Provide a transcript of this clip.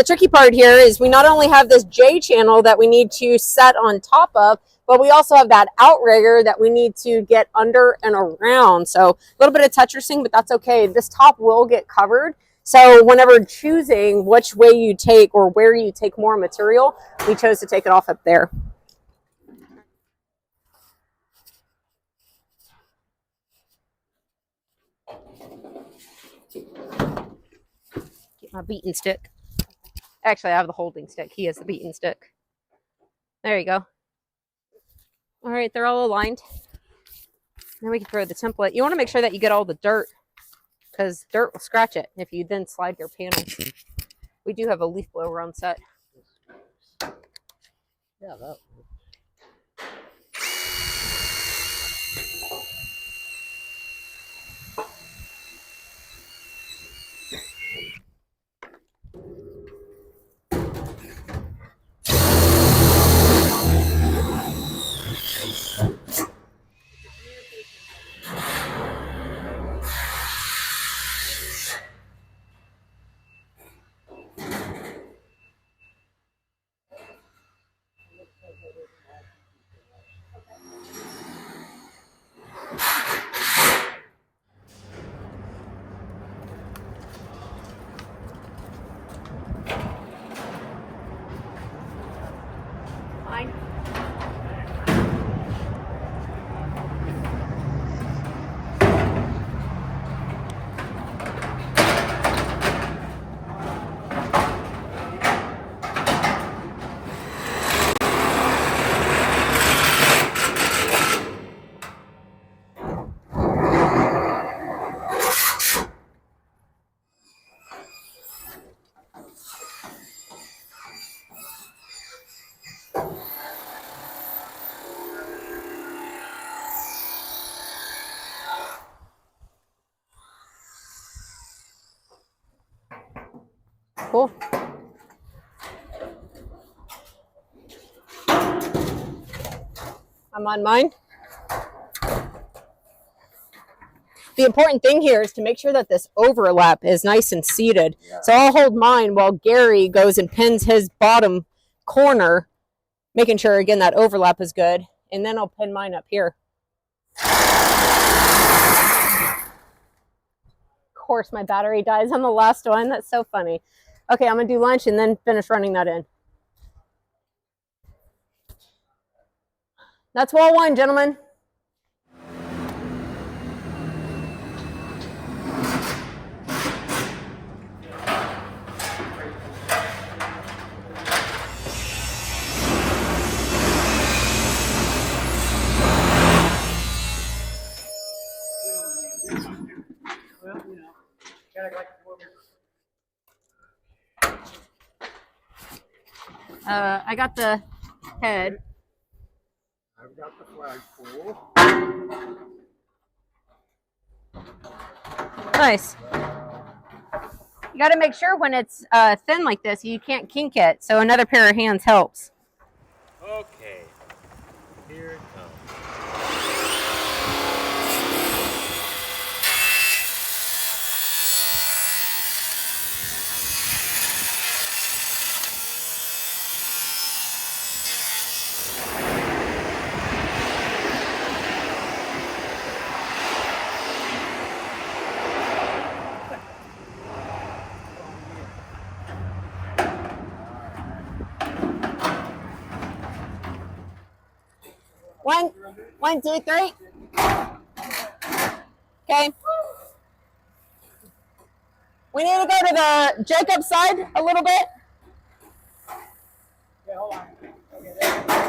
the tricky part here is we not only have this J channel that we need to set on top of, but we also have that outrigger that we need to get under and around. So a little bit of Tetrising, but that's okay. This top will get covered. So whenever choosing which way you take or where you take more material, we chose to take it off up there. Get my beating stick. Actually, I have the holding stick. He has the beating stick. There you go. All right, they're all aligned. Now we can throw the template. You want to make sure that you get all the dirt, because dirt will scratch it if you then slide your panel. We do have a leaf blower on set. Yeah, that. Cool. I'm on mine. The important thing here is to make sure that this overlap is nice and seated. Yeah. So I'll hold mine while Gary goes and pins his bottom corner, making sure, again, that overlap is good. And then I'll pin mine up here. Of course, my battery dies on the last one. That's so funny. Okay, I'm going to do lunch and then finish running that in. That's wall one, gentlemen. I got the head. I've got the flagpole. Nice. You got to make sure when it's thin like this, you can't kink it. So another pair of hands helps. Okay. Here it comes. One, two, three. Okay. We need to go to the Jacob side a little bit. Yeah, hold on. Okay, there.